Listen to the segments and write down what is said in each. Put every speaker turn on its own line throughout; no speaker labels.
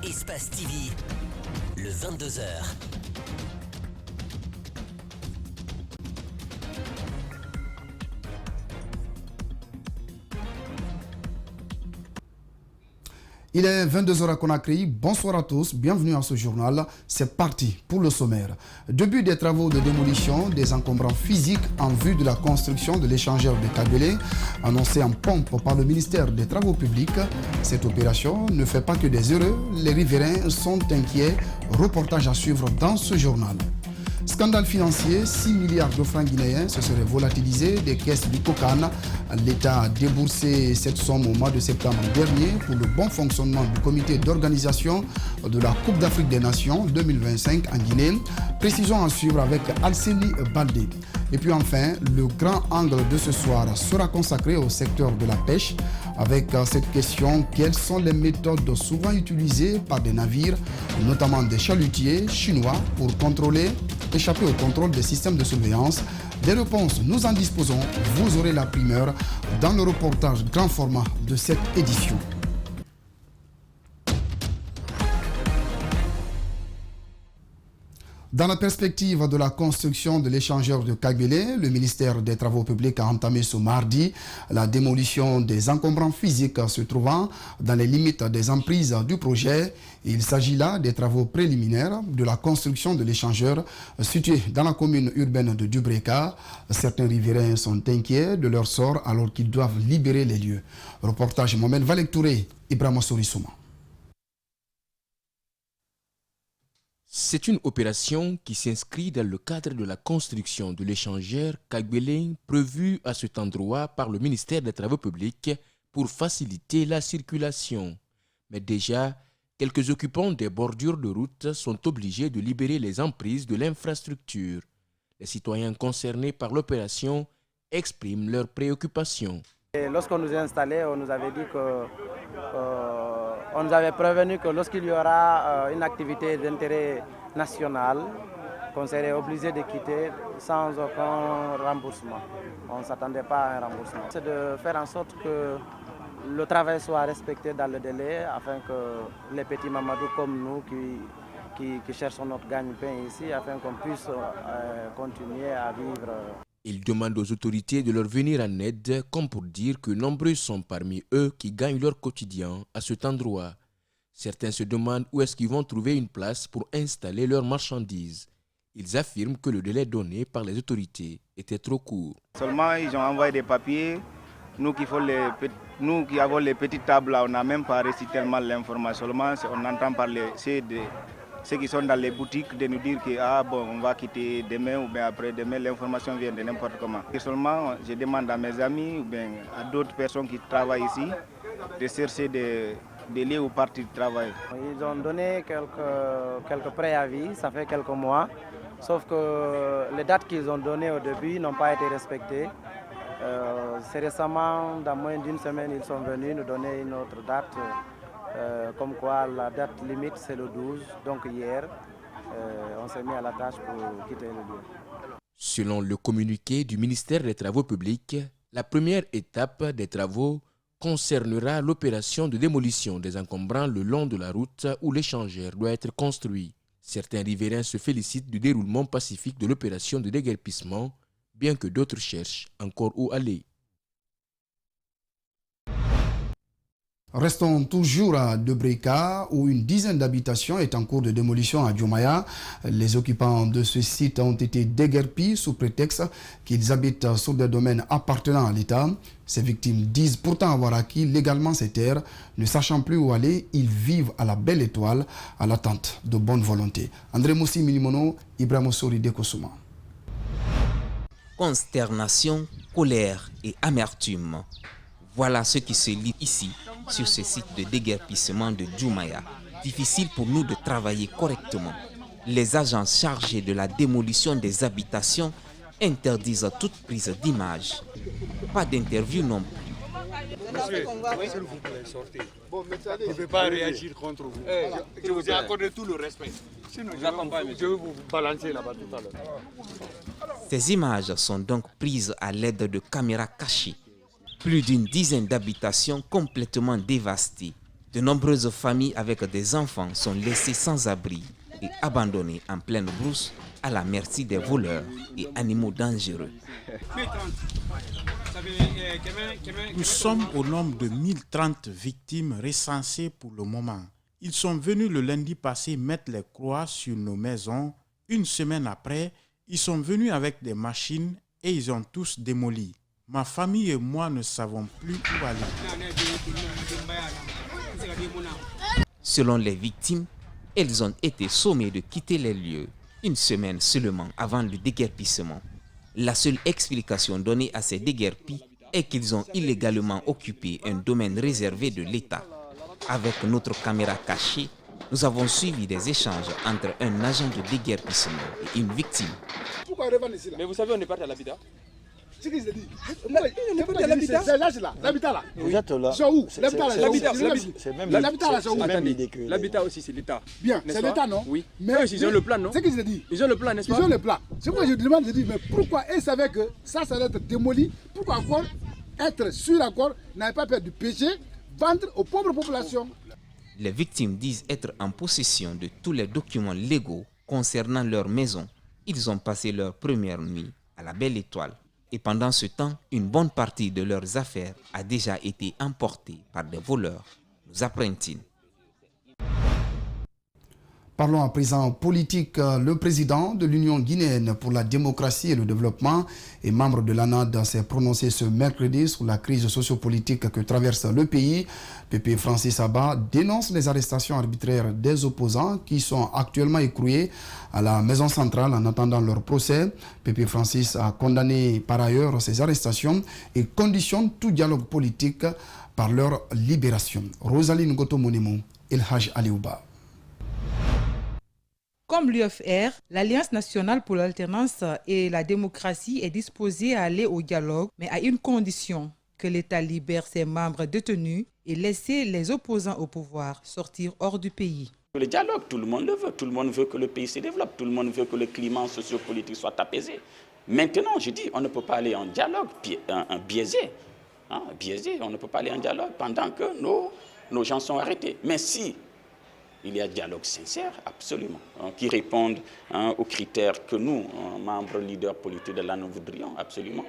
Espace TV, le 22h.
Il est 22h à Conakry. Bonsoir à tous, bienvenue à ce journal. C'est parti pour le sommaire. Début des travaux de démolition des encombrants physiques en vue de la construction de l'échangeur de Kabylie, annoncé en pompe par le ministère des Travaux publics. Cette opération ne fait pas que des heureux. Les riverains sont inquiets. Reportage à suivre dans ce journal. Scandale financier, 6 milliards de francs guinéens se seraient volatilisés des caisses du COCAN. L'État a déboursé cette somme au mois de septembre dernier pour le bon fonctionnement du comité d'organisation de la Coupe d'Afrique des Nations 2025 en Guinée. Précision à suivre avec Alcénie Baldé. Et puis enfin, le grand angle de ce soir sera consacré au secteur de la pêche avec cette question: quelles sont les méthodes souvent utilisées par des navires, notamment des chalutiers chinois, pour échapper au contrôle des systèmes de surveillance? Des réponses, nous en disposons. Vous aurez la primeur dans le reportage grand format de cette édition. Dans la perspective de la construction de l'échangeur de Kabylie, le ministère des Travaux publics a entamé ce mardi la démolition des encombrants physiques se trouvant dans les limites des emprises du projet. Il s'agit là des travaux préliminaires de la construction de l'échangeur situé dans la commune urbaine de Dubreka. Certains riverains sont inquiets de leur sort alors qu'ils doivent libérer les lieux. Reportage Mohamed Valek Touré, Ibrahima Sorissouma.
C'est une opération qui s'inscrit dans le cadre de la construction de l'échangeur Kabylie prévu à cet endroit par le ministère des Travaux publics pour faciliter la circulation. Mais déjà, quelques occupants des bordures de route sont obligés de libérer les emprises de l'infrastructure. Les citoyens concernés par l'opération expriment leurs préoccupations.
Lorsqu'on nous a installés, on nous avait dit on nous avait prévenu que lorsqu'il y aura une activité d'intérêt national, qu'on serait obligé de quitter sans aucun remboursement. On ne s'attendait pas à un remboursement. C'est de faire en sorte que le travail soit respecté dans le délai afin que les petits mamadous comme nous qui cherchons notre gagne-pain ici, afin qu'on puisse continuer à vivre.
Ils demandent aux autorités de leur venir en aide, comme pour dire que nombreux sont parmi eux qui gagnent leur quotidien à cet endroit. Certains se demandent où est-ce qu'ils vont trouver une place pour installer leurs marchandises. Ils affirment que le délai donné par les autorités était trop court.
Seulement, ils ont envoyé des papiers. Nous qui avons les petites tables là, on n'a même pas reçu tellement l'information. Seulement, on entend parler ceux qui sont dans les boutiques de nous dire que on va quitter demain ou bien après-demain, l'information vient de n'importe comment. Et seulement, je demande à mes amis ou bien à d'autres personnes qui travaillent ici de chercher des lieux où partir travailler.
Ils ont donné quelques préavis, ça fait quelques mois, sauf que les dates qu'ils ont données au début n'ont pas été respectées. C'est récemment, dans moins d'une semaine, ils sont venus nous donner une autre date. Comme quoi la date limite c'est le 12, donc hier on s'est mis à la tâche pour quitter le lieu.
Selon le communiqué du ministère des Travaux publics, la première étape des travaux concernera l'opération de démolition des encombrants le long de la route où l'échangeur doit être construit. Certains riverains se félicitent du déroulement pacifique de l'opération de déguerpissement, bien que d'autres cherchent encore où aller.
Restons toujours à Dubreka où une dizaine d'habitations est en cours de démolition à Djoumaya. Les occupants de ce site ont été déguerpis sous prétexte qu'ils habitent sur des domaines appartenant à l'État. Ces victimes disent pourtant avoir acquis légalement ces terres. Ne sachant plus où aller, ils vivent à la belle étoile à l'attente de bonne volonté. André Moussi Milimono, Ibrahima Sori Dekosuma.
Consternation, colère et amertume. Voilà ce qui se lit ici, sur ce site de déguerpissement de Djoumaya. Difficile pour nous de travailler correctement. Les agents chargés de la démolition des habitations interdisent toute prise d'image. Pas d'interview non plus.
Monsieur, s'il vous plaît, sortez. Bon, mais je ne peux pas réagir contre vous. Je vous ai accordé tout le respect. Sinon, je vais vous balancer là-bas tout à l'heure.
Ces images sont donc prises à l'aide de caméras cachées. Plus d'une dizaine d'habitations complètement dévastées. De nombreuses familles avec des enfants sont laissées sans abri et abandonnées en pleine brousse à la merci des voleurs et animaux dangereux.
Nous sommes au nombre de 1030 victimes recensées pour le moment. Ils sont venus le lundi passé mettre les croix sur nos maisons. Une semaine après, ils sont venus avec des machines et ils ont tous démoli. Ma famille et moi ne savons plus où aller.
Selon les victimes, elles ont été sommées de quitter les lieux une semaine seulement avant le déguerpissement. La seule explication donnée à ces déguerpis est qu'ils ont illégalement occupé un domaine réservé de l'État. Avec notre caméra cachée, nous avons suivi des échanges entre un agent de déguerpissement et une victime.
Pourquoi on ici là? Mais vous savez, on est parti à l'habitat. C'est ce qu'ils se disent. On est parti à l'habitat. C'est là, l'habitat là.
Vous êtes là.
C'est où? L'habitat là.
L'habitat
là, c'est où?
Attendez,
l'habitat aussi, c'est l'État. Bien, c'est l'État, non? Oui. Mais ils ont le plan, non? C'est ce qu'ils se disent. Ils ont le plan, n'est-ce pas? Ils ont le plan. C'est pourquoi je demande de dire, mais pourquoi ils savaient que ça allait être démoli? Pourquoi encore être sûr encore, n'avait pas peur du péché, vendre aux pauvres populations?
Les victimes disent être en possession de tous les documents légaux concernant leur maison. Ils ont passé leur première nuit à la Belle Étoile. Et pendant ce temps, une bonne partie de leurs affaires a déjà été emportée par des voleurs, nous apprennent-ils.
Parlons à présent politique. Le président de l'Union guinéenne pour la démocratie et le développement et membre de l'ANAD s'est prononcé ce mercredi sur la crise sociopolitique que traverse le pays. Pépé Francis Abba dénonce les arrestations arbitraires des opposants qui sont actuellement écroués à la maison centrale en attendant leur procès. Pépé Francis a condamné par ailleurs ces arrestations et conditionne tout dialogue politique par leur libération. Rosalie Ngoto Monimo, El Haj Aliouba.
Comme l'UFR, l'Alliance nationale pour l'alternance et la démocratie est disposée à aller au dialogue, mais à une condition, que l'État libère ses membres détenus et laisse les opposants au pouvoir sortir hors du pays.
Le dialogue, tout le monde le veut. Tout le monde veut que le pays se développe. Tout le monde veut que le climat sociopolitique soit apaisé. Maintenant, je dis, on ne peut pas aller en dialogue biaisé. Biaisé, on ne peut pas aller en dialogue pendant que nos gens sont arrêtés. Mais si il y a dialogue sincère, absolument, qui répondent aux critères que nous, membres leaders politiques de l'ANO, voudrions, absolument,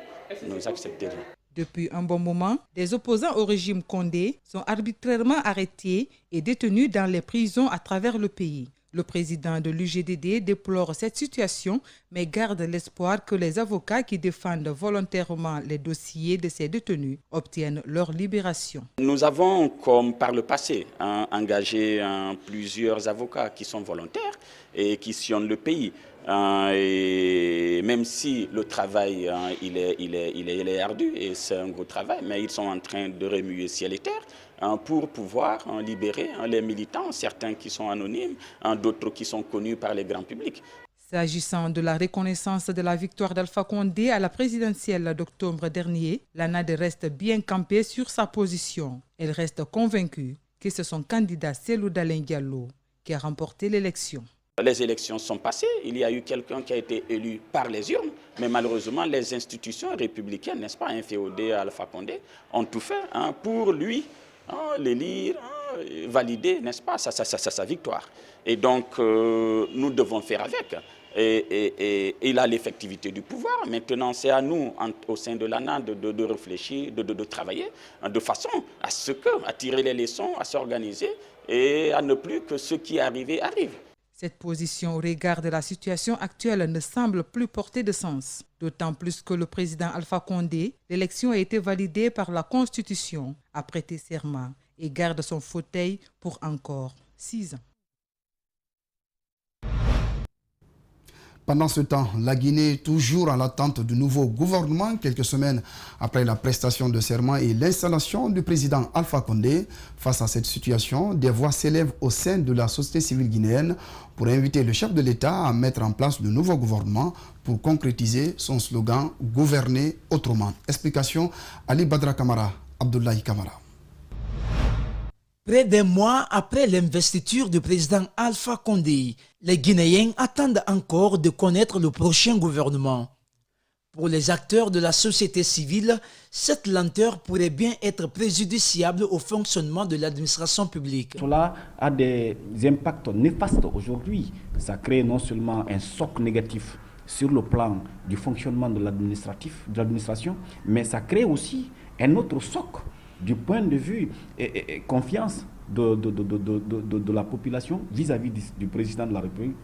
nous accepterions.
Depuis un bon moment, des opposants au régime Condé sont arbitrairement arrêtés et détenus dans les prisons à travers le pays. Le président de l'UGDD déplore cette situation, mais garde l'espoir que les avocats qui défendent volontairement les dossiers de ces détenus obtiennent leur libération.
Nous avons, comme par le passé, engagé plusieurs avocats qui sont volontaires et qui sillonnent le pays. Et même si le travail il est ardu et c'est un gros travail, mais ils sont en train de remuer ciel et terre pour pouvoir libérer les militants, certains qui sont anonymes, d'autres qui sont connus par les grands publics.
S'agissant de la reconnaissance de la victoire d'Alpha Condé à la présidentielle d'octobre dernier, l'ANAD reste bien campée sur sa position. Elle reste convaincue que c'est son candidat Cellou Dalein Diallo qui a remporté l'élection.
Les élections sont passées, il y a eu quelqu'un qui a été élu par les urnes, mais malheureusement les institutions républicaines, n'est-ce pas, inféodées à Alpha Condé, ont tout fait pour lui, l'élire, valider, n'est-ce pas, sa victoire. Et donc nous devons faire avec. Et il a l'effectivité du pouvoir. Maintenant, c'est à nous, au sein de l'ANAD, de réfléchir, de travailler de façon à tirer les leçons, à s'organiser et à ne plus que ce qui est arrivé arrive.
Cette position au regard de la situation actuelle ne semble plus porter de sens. D'autant plus que le président Alpha Condé, l'élection a été validée par la Constitution, a prêté serment et garde son fauteuil pour encore 6 ans.
Pendant ce temps, la Guinée est toujours à l'attente du nouveau gouvernement, quelques semaines après la prestation de serment et l'installation du président Alpha Condé. Face à cette situation, des voix s'élèvent au sein de la société civile guinéenne pour inviter le chef de l'État à mettre en place le nouveau gouvernement pour concrétiser son slogan « Gouverner autrement ». Explication Ali Badra Kamara, Abdoulaye Kamara.
Près d'un mois après l'investiture du président Alpha Condé, les Guinéens attendent encore de connaître le prochain gouvernement. Pour les acteurs de la société civile, cette lenteur pourrait bien être préjudiciable au fonctionnement de l'administration publique.
Cela a des impacts néfastes aujourd'hui. Ça crée non seulement un choc négatif sur le plan du fonctionnement de l'administration, mais ça crée aussi un autre choc du point de vue et confiance de la population vis-à-vis du président de la République.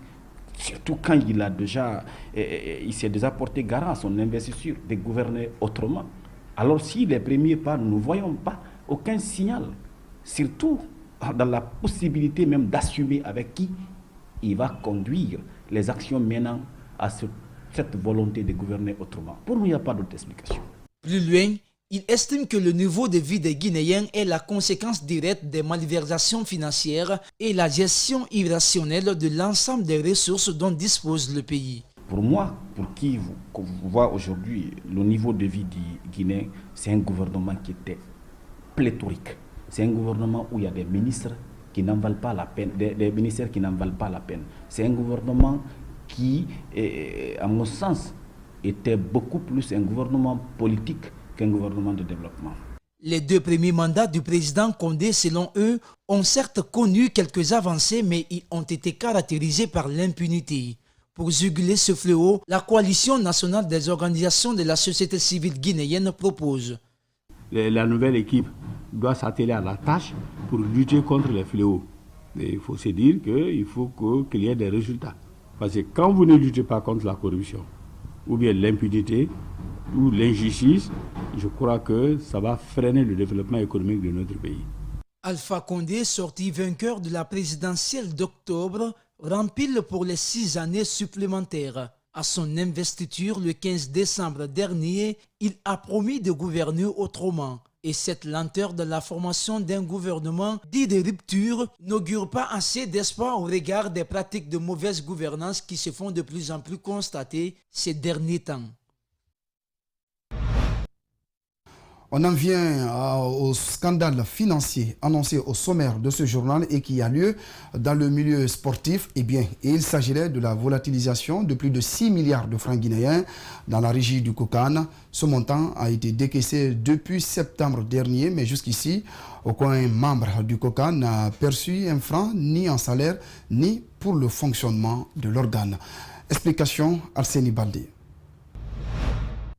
Surtout quand il s'est déjà porté garant à son investiture de gouverner autrement. Alors si les premiers pas, nous ne voyons pas aucun signal, surtout dans la possibilité même d'assumer avec qui il va conduire les actions menant à cette volonté de gouverner autrement. Pour nous, il n'y a pas d'autre explication.
Plus loin, il estime que le niveau de vie des Guinéens est la conséquence directe des malversations financières et la gestion irrationnelle de l'ensemble des ressources dont dispose le pays.
Pour moi, pour qui vous voit aujourd'hui le niveau de vie du Guinéen, c'est un gouvernement qui était pléthorique. C'est un gouvernement où il y a des ministres qui n'en valent pas la peine, des ministères qui n'en valent pas la peine. C'est un gouvernement qui, à mon sens, était beaucoup plus un gouvernement politique qu'un gouvernement de développement.
Les 2 premiers mandats du président Condé, selon eux, ont certes connu quelques avancées, mais ils ont été caractérisés par l'impunité. Pour juguler ce fléau, la coalition nationale des organisations de la société civile guinéenne propose.
La nouvelle équipe doit s'atteler à la tâche pour lutter contre les fléaux. Mais il faut se dire qu'il faut qu'il y ait des résultats. Parce que quand vous ne luttez pas contre la corruption, ou bien l'impunité, ou l'injustice, je crois que ça va freiner le développement économique de notre pays.
Alpha Condé, sorti vainqueur de la présidentielle d'octobre, rempile pour les 6 années supplémentaires. À son investiture le 15 décembre dernier, il a promis de gouverner autrement. Et cette lenteur de la formation d'un gouvernement dit de rupture n'augure pas assez d'espoir au regard des pratiques de mauvaise gouvernance qui se font de plus en plus constater ces derniers temps.
On en vient au scandale financier annoncé au sommaire de ce journal et qui a lieu dans le milieu sportif. Il s'agirait de la volatilisation de plus de 6 milliards de francs guinéens dans la régie du Kokane. Ce montant a été décaissé depuis septembre dernier, mais jusqu'ici, aucun membre du Kokane n'a perçu un franc ni en salaire ni pour le fonctionnement de l'organe. Explication Arseni Baldé.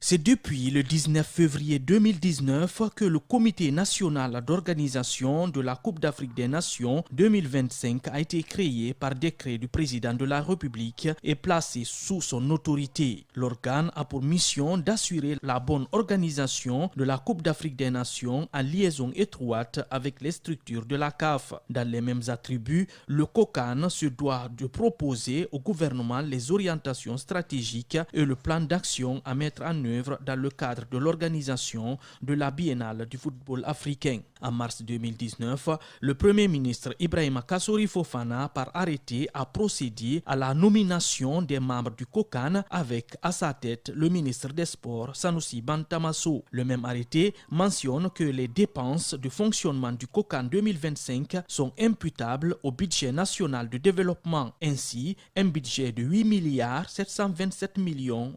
C'est depuis le 19 février 2019 que le Comité national d'organisation de la Coupe d'Afrique des Nations 2025 a été créé par décret du président de la République et placé sous son autorité. L'organe a pour mission d'assurer la bonne organisation de la Coupe d'Afrique des Nations en liaison étroite avec les structures de la CAF. Dans les mêmes attributs, le COCAN se doit de proposer au gouvernement les orientations stratégiques et le plan d'action à mettre en œuvre dans le cadre de l'organisation de la Biennale du football africain. En mars 2019, le Premier ministre Ibrahima Kassory Fofana, par arrêté, a procédé à la nomination des membres du COCAN avec à sa tête le ministre des Sports Sanoussi Bantamasso. Le même arrêté mentionne que les dépenses de fonctionnement du COCAN 2025 sont imputables au budget national de développement. Ainsi, un budget de 8 milliards 727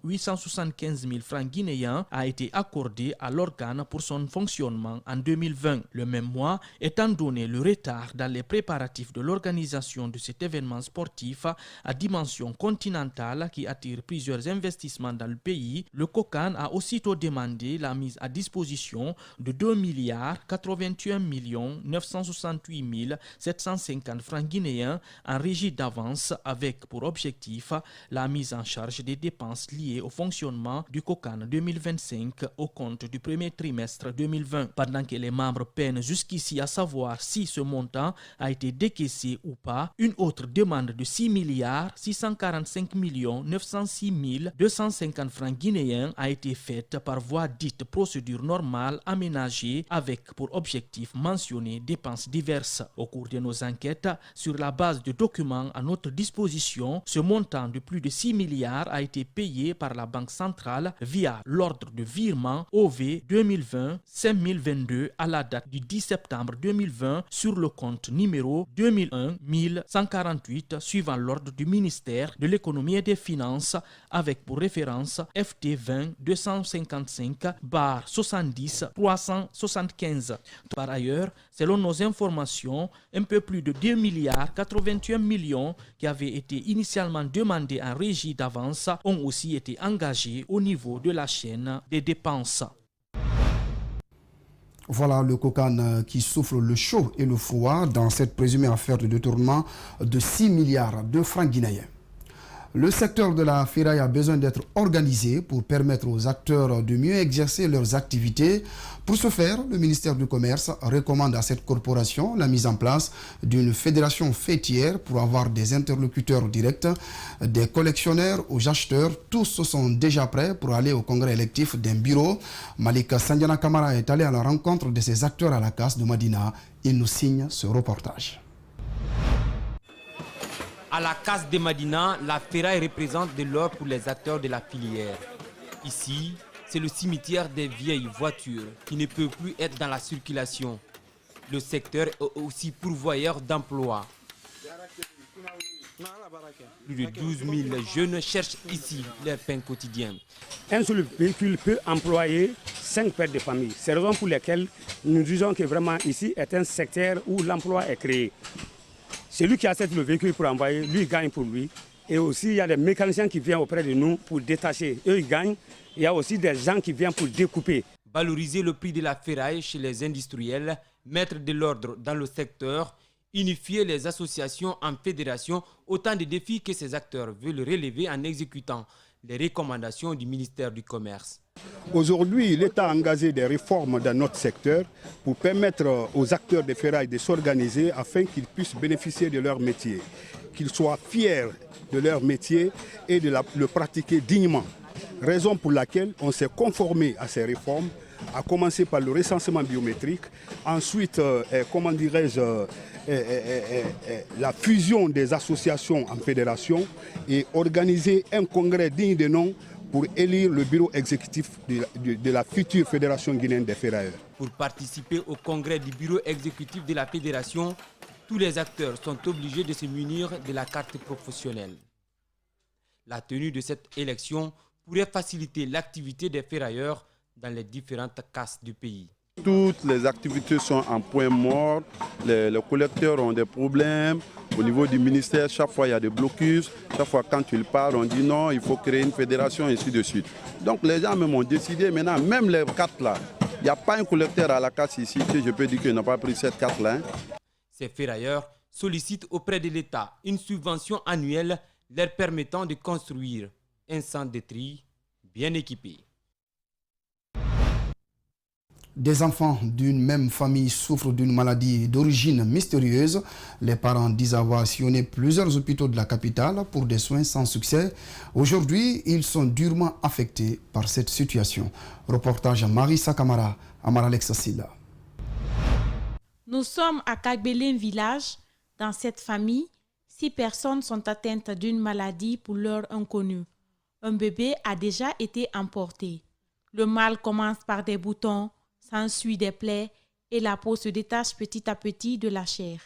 875 000 francs guinéen a été accordé à l'organe pour son fonctionnement en 2020. Le même mois, étant donné le retard dans les préparatifs de l'organisation de cet événement sportif à dimension continentale qui attire plusieurs investissements dans le pays, le COCAN a aussitôt demandé la mise à disposition de 2 milliards 81 968 750 francs guinéens en régie d'avance avec pour objectif la mise en charge des dépenses liées au fonctionnement du COCAN 2025 au compte du premier trimestre 2020. Pendant que les membres peinent jusqu'ici à savoir si ce montant a été décaissé ou pas, une autre demande de 6 milliards 645 906 250 francs guinéens a été faite par voie dite procédure normale aménagée avec pour objectif mentionné dépenses diverses. Au cours de nos enquêtes, sur la base de documents à notre disposition, ce montant de plus de 6 milliards a été payé par la Banque centrale via via l'ordre de virement OV 2020-5022 à la date du 10 septembre 2020 sur le compte numéro 2001-1148 suivant l'ordre du ministère de l'économie et des finances avec pour référence FT 20-255-70-375. Par ailleurs, selon nos informations, un peu plus de 2 milliards 81 millions qui avaient été initialement demandés en régie d'avance ont aussi été engagés au niveau de la chaîne des dépenses.
Voilà le COCAN qui souffle le chaud et le froid dans cette présumée affaire de détournement de 6 milliards de francs guinéens. Le secteur de la ferraille a besoin d'être organisé pour permettre aux acteurs de mieux exercer leurs activités. Pour ce faire, le ministère du Commerce recommande à cette corporation la mise en place d'une fédération faîtière pour avoir des interlocuteurs directs, des collectionneurs aux acheteurs. Tous sont déjà prêts pour aller au congrès électif d'un bureau. Malika Sandiana Kamara est allé à la rencontre de ces acteurs à la casse de Madina. Il nous signe ce reportage.
À la casse de Madina, la ferraille représente de l'or pour les acteurs de la filière. Ici, c'est le cimetière des vieilles voitures qui ne peut plus être dans la circulation. Le secteur est aussi pourvoyeur d'emplois. Plus de 12 000 jeunes cherchent ici leur pain quotidien.
Un seul véhicule peut employer 5 pères de famille. C'est la raison pour laquelle nous disons que vraiment ici est un secteur où l'emploi est créé. Celui qui achète le véhicule pour envoyer, lui gagne pour lui. Et aussi, il y a des mécaniciens qui viennent auprès de nous pour détacher. Eux, ils gagnent. Il y a aussi des gens qui viennent pour découper.
Valoriser le prix de la ferraille chez les industriels, mettre de l'ordre dans le secteur, unifier les associations en fédération, autant de défis que ces acteurs veulent relever en exécutant les recommandations du ministère du Commerce.
Aujourd'hui, l'État a engagé des réformes dans notre secteur pour permettre aux acteurs de ferraille de s'organiser afin qu'ils puissent bénéficier de leur métier, qu'ils soient fiers de leur métier et de le pratiquer dignement. Raison pour laquelle on s'est conformé à ces réformes, à commencer par le recensement biométrique, ensuite, la fusion des associations en fédération et organiser un congrès digne de nom pour élire le bureau exécutif de la future Fédération guinéenne des ferrailleurs.
Pour participer au congrès du bureau exécutif de la fédération, tous les acteurs sont obligés de se munir de la carte professionnelle. La tenue de cette élection pourrait faciliter l'activité des ferrailleurs dans les différentes casses du pays.
Toutes les activités sont en point mort, les collecteurs ont des problèmes. Au niveau du ministère, chaque fois il y a des blocus, chaque fois quand ils parlent, on dit non, il faut créer une fédération et ainsi de suite. Donc les gens même ont décidé maintenant, même les cartes là, il n'y a pas un collecteur à la casse ici que je peux dire qu'il n'a pas pris cette carte là.
Ces ferrailleurs sollicitent auprès de l'État une subvention annuelle leur permettant de construire un centre de tri bien équipé.
Des enfants d'une même famille souffrent d'une maladie d'origine mystérieuse. Les parents disent avoir sillonné plusieurs hôpitaux de la capitale pour des soins sans succès. Aujourd'hui, ils sont durement affectés par cette situation. Reportage à Marissa Kamara, Amara Alexasila.
Nous sommes à Kagbelin village. Dans cette famille, 6 personnes sont atteintes d'une maladie pour l'heure inconnue. Un bébé a déjà été emporté. Le mal commence par des boutons, s'ensuit des plaies et la peau se détache petit à petit de la chair.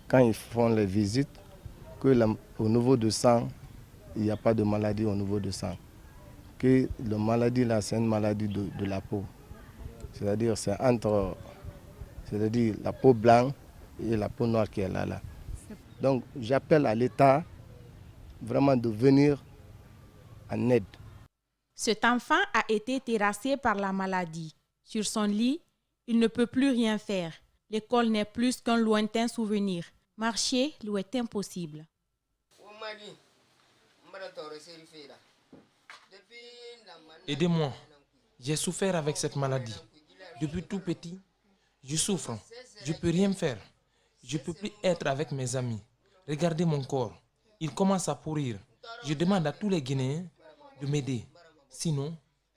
Quand ils font les visites, au niveau du sang, il n'y a pas de maladie au niveau du sang. Que la maladie là, c'est une maladie de la peau. C'est-à-dire c'est entre la peau blanche et la peau noire qui est là. Donc j'appelle à l'État vraiment de venir en aide.
Cet enfant a été terrassé par la maladie. Sur son lit, il ne peut plus rien faire. L'école n'est plus qu'un lointain souvenir. Marcher lui est impossible.
Aidez-moi. J'ai souffert avec cette maladie. Depuis tout petit, je souffre. Je ne peux rien faire. Je ne peux plus être avec mes amis. Regardez mon corps. Il commence à pourrir. Je demande à tous les Guinéens de m'aider. Sinon,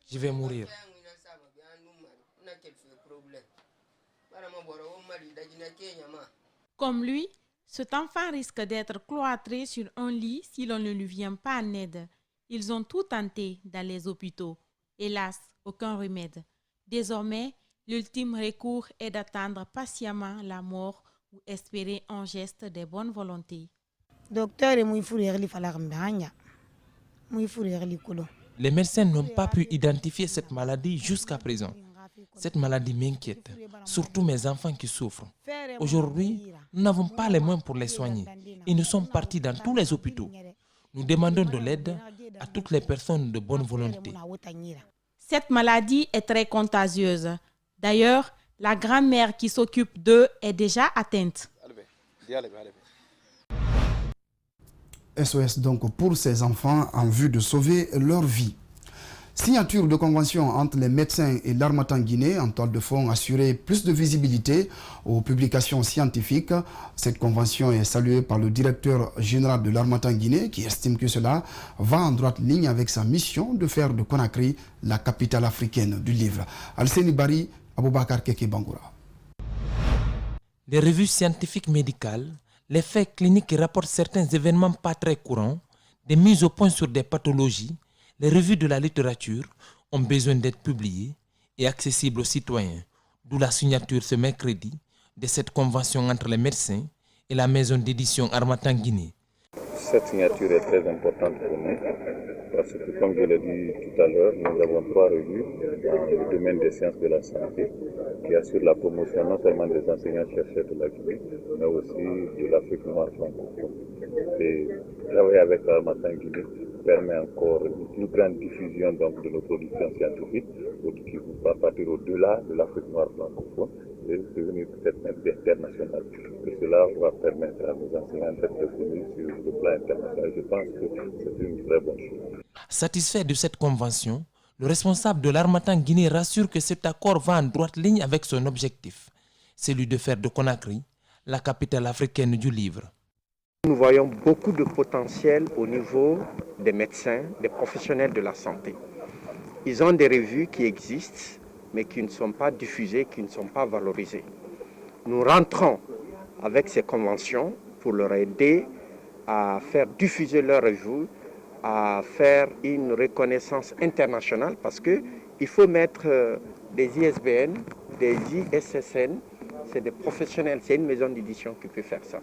je vais mourir.
Comme lui, cet enfant risque d'être cloîtré sur un lit si l'on ne lui vient pas en aide. Ils ont tout tenté dans les hôpitaux. Hélas, aucun remède. Désormais, l'ultime recours est d'attendre patiemment la mort ou espérer un geste de bonne volonté.
Les médecins n'ont pas pu identifier cette maladie jusqu'à présent. Cette maladie m'inquiète, surtout mes enfants qui souffrent. Aujourd'hui, nous n'avons pas les moyens pour les soigner et nous sommes partis dans tous les hôpitaux. Nous demandons de l'aide à toutes les personnes de bonne volonté.
Cette maladie est très contagieuse. D'ailleurs, la grand-mère qui s'occupe d'eux est déjà atteinte.
SOS donc pour ces enfants en vue de sauver leur vie. Signature de convention entre les médecins et l'Harmattan Guinée en toile de fond assurer plus de visibilité aux publications scientifiques. Cette convention est saluée par le directeur général de l'Harmattan Guinée qui estime que cela va en droite ligne avec sa mission de faire de Conakry la capitale africaine du livre. Alseni Bari, Aboubakar Keke Bangoura.
Les revues scientifiques médicales, les faits cliniques qui rapportent certains événements pas très courants, des mises au point sur des pathologies, les revues de la littérature ont besoin d'être publiées et accessibles aux citoyens, d'où la signature ce mercredi de cette convention entre les médecins et la maison d'édition Harmattan Guinée.
Cette signature est très importante pour nous parce que, comme je l'ai dit tout à l'heure, nous avons 3 revues dans le domaine des sciences de la santé qui assurent la promotion non seulement des enseignants-chercheurs de la Guinée, mais aussi de l'Afrique noire francophone. Et travailler avec l'Harmattan Guinée permet encore une plus grande diffusion donc, de nos productions scientifiques qui vont partir au-delà de l'Afrique noire francophone et devenir peut-être même internationale. Et cela va permettre à nos enseignants d'être reconnus sur le plan international. Je pense que c'est une très bonne chose.
Satisfait de cette convention, le responsable de l'Harmattan Guinée rassure que cet accord va en droite ligne avec son objectif, celui de faire de Conakry la capitale africaine du livre.
Nous voyons beaucoup de potentiel au niveau des médecins, des professionnels de la santé. Ils ont des revues qui existent, mais qui ne sont pas diffusées, qui ne sont pas valorisées. Nous rentrons avec ces conventions pour leur aider à faire diffuser leurs revues, à faire une reconnaissance internationale, parce qu'il faut mettre des ISBN, des ISSN, c'est des professionnels, c'est une maison d'édition qui peut faire ça.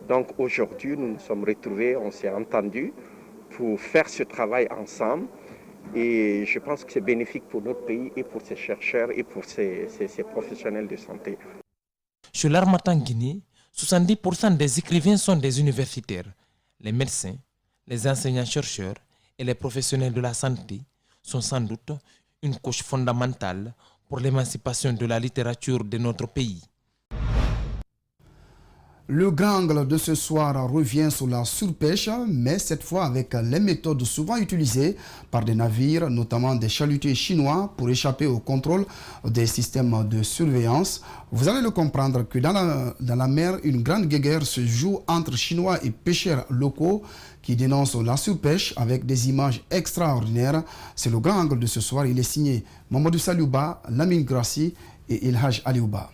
Donc aujourd'hui, nous nous sommes retrouvés, on s'est entendus pour faire ce travail ensemble et je pense que c'est bénéfique pour notre pays et pour ses chercheurs et pour ses professionnels de santé.
Chez l'Harmattan Guinée, 70% des écrivains sont des universitaires. Les médecins, les enseignants-chercheurs et les professionnels de la santé sont sans doute une couche fondamentale pour l'émancipation de la littérature de notre pays.
Le grand angle de ce soir revient sur la surpêche, mais cette fois avec les méthodes souvent utilisées par des navires, notamment des chalutiers chinois, pour échapper au contrôle des systèmes de surveillance. Vous allez le comprendre que dans la mer, une grande guéguerre se joue entre Chinois et pêcheurs locaux qui dénoncent la surpêche avec des images extraordinaires. C'est le grand angle de ce soir. Il est signé Mamadou Saliouba, Lamine Grassi et Ilhaj Aliouba.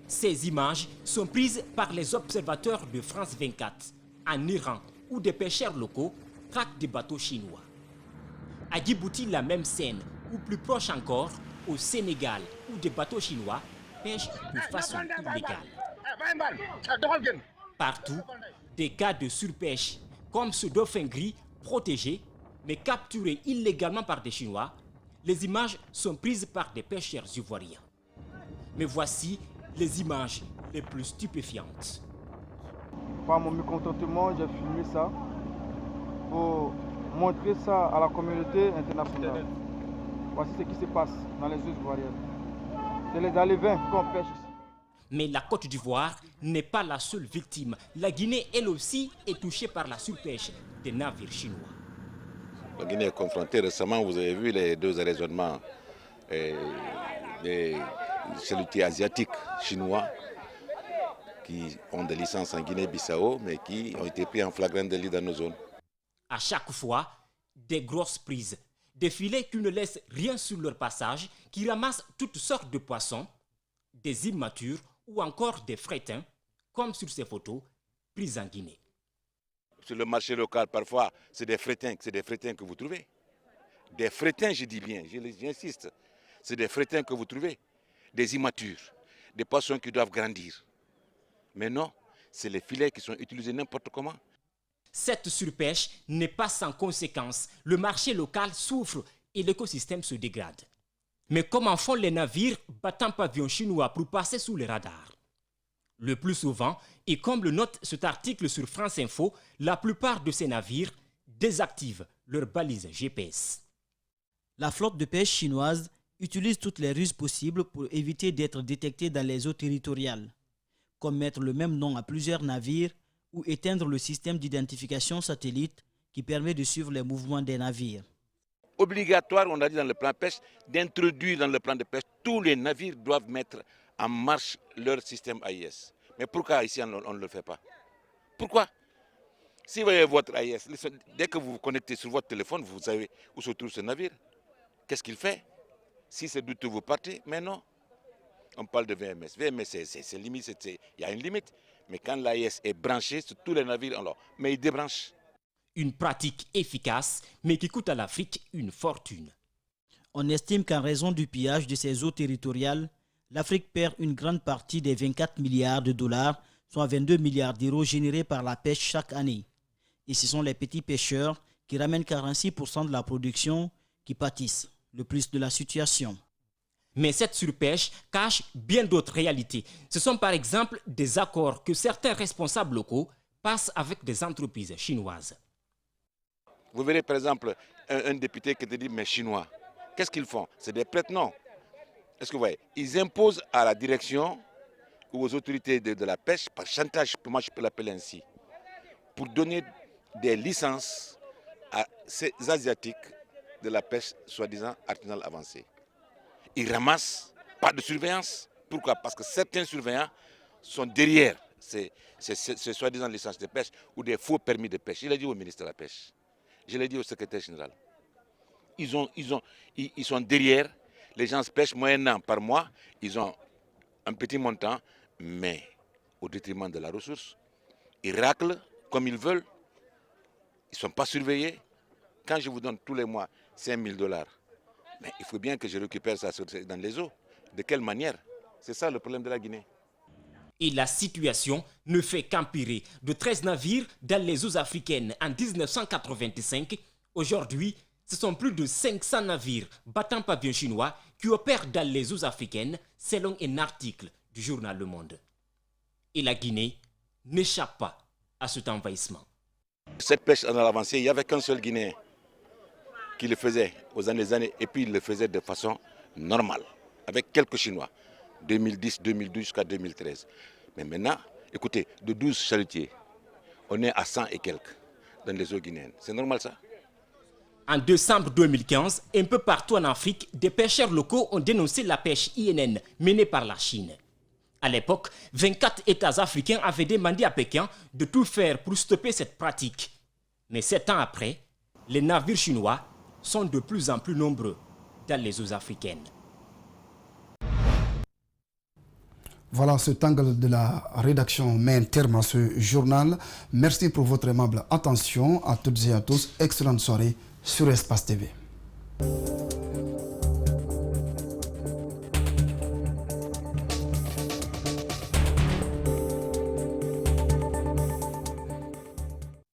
Ces images sont prises par les observateurs de France 24 en Iran où des pêcheurs locaux traquent des bateaux chinois. À Djibouti, la même scène, ou plus proche encore, au Sénégal où des bateaux chinois pêchent de façon illégale. Partout, des cas de surpêche comme ce dauphin gris protégé mais capturé illégalement par des Chinois. Les images sont prises par des pêcheurs ivoiriens. Mais voici les images les plus stupéfiantes.
Par mon mécontentement, j'ai filmé ça pour montrer ça à la communauté internationale. Voici ce qui se passe dans les eaux ivoiriennes. C'est les alevins qu'on pêche ici.
Mais la Côte d'Ivoire n'est pas la seule victime. La Guinée, elle aussi, est touchée par la surpêche des navires chinois.
La Guinée est confrontée récemment, vous avez vu les 2 raisonnements des chalutiers asiatiques chinois qui ont des licences en Guinée-Bissau mais qui ont été pris en flagrant délit dans nos zones.
À chaque fois, des grosses prises. Des filets qui ne laissent rien sur leur passage, qui ramassent toutes sortes de poissons, des immatures ou encore des frétins, comme sur ces photos prises en Guinée.
Sur le marché local, parfois, c'est des frétins que vous trouvez. Des frétins, je dis bien, j'insiste. C'est des frétins que vous trouvez. Des immatures, des poissons qui doivent grandir. Mais non, c'est les filets qui sont utilisés n'importe comment.
Cette surpêche n'est pas sans conséquence. Le marché local souffre et l'écosystème se dégrade. Mais comment font les navires battant pavillon chinois pour passer sous les radars? Le plus souvent, et comme le note cet article sur France Info, la plupart de ces navires désactivent leurs balises GPS.
La flotte de pêche chinoise utilise toutes les ruses possibles pour éviter d'être détectée dans les eaux territoriales, comme mettre le même nom à plusieurs navires ou éteindre le système d'identification satellite qui permet de suivre les mouvements des navires.
Obligatoire, on a dit dans le plan de pêche, d'introduire dans le plan de pêche, tous les navires doivent mettre en marche leur système AIS. Mais pourquoi ici on ne le fait pas? Pourquoi? Si vous avez votre AIS, dès que vous vous connectez sur votre téléphone, vous savez où se trouve ce navire. Qu'est-ce qu'il fait? Si c'est douteux, vous partez. Mais non. On parle de VMS. VMS, c'est limite, il y a une limite. Mais quand l'AIS est branché sur tous les navires, alors, mais il débranche.
Une pratique efficace, mais qui coûte à l'Afrique une fortune.
On estime qu'en raison du pillage de ses eaux territoriales, l'Afrique perd une grande partie des 24 milliards de dollars, soit 22 milliards d'euros générés par la pêche chaque année. Et ce sont les petits pêcheurs qui ramènent 46% de la production qui pâtissent le plus de la situation.
Mais cette surpêche cache bien d'autres réalités. Ce sont par exemple des accords que certains responsables locaux passent avec des entreprises chinoises.
Vous verrez par exemple un député qui te dit, mais chinois, qu'est-ce qu'ils font? C'est des prête-noms. Est-ce que vous voyez? Ils imposent à la direction ou aux autorités de la pêche, par chantage, moi je peux l'appeler ainsi, pour donner des licences à ces Asiatiques de la pêche soi-disant artisanale avancée. Ils ramassent, pas de surveillance. Pourquoi? Parce que certains surveillants sont derrière ces soi-disant licences de pêche ou des faux permis de pêche. Je l'ai dit au ministre de la Pêche, je l'ai dit au secrétaire général. Ils sont derrière, les gens se pêchent moyennant par mois, ils ont un petit montant, mais au détriment de la ressource. Ils raclent comme ils veulent, ils ne sont pas surveillés. Quand je vous donne tous les mois 5 000 $, mais il faut bien que je récupère ça dans les eaux. De quelle manière? C'est ça le problème de la Guinée.
Et la situation ne fait qu'empirer. De 13 navires dans les eaux africaines en 1985, aujourd'hui, ce sont plus de 500 navires battant pavillon chinois qui opèrent dans les eaux africaines selon un article du journal Le Monde. Et la Guinée n'échappe pas à cet envahissement.
Cette pêche en avancée, il n'y avait qu'un seul Guinéen qui le faisait aux années, et puis il le faisait de façon normale, avec quelques Chinois, 2010, 2012 jusqu'à 2013. Mais maintenant, écoutez, de 12 chalutiers, on est à 100 et quelques dans les eaux guinéennes. C'est normal ça?
En décembre 2015, un peu partout en Afrique, des pêcheurs locaux ont dénoncé la pêche INN menée par la Chine. À l'époque, 24 États africains avaient demandé à Pékin de tout faire pour stopper cette pratique. Mais 7 ans après, les navires chinois sont de plus en plus nombreux dans les eaux africaines.
Voilà, cet angle de la rédaction met un terme à ce journal. Merci pour votre aimable attention. À toutes et à tous, excellente soirée sur Espace TV.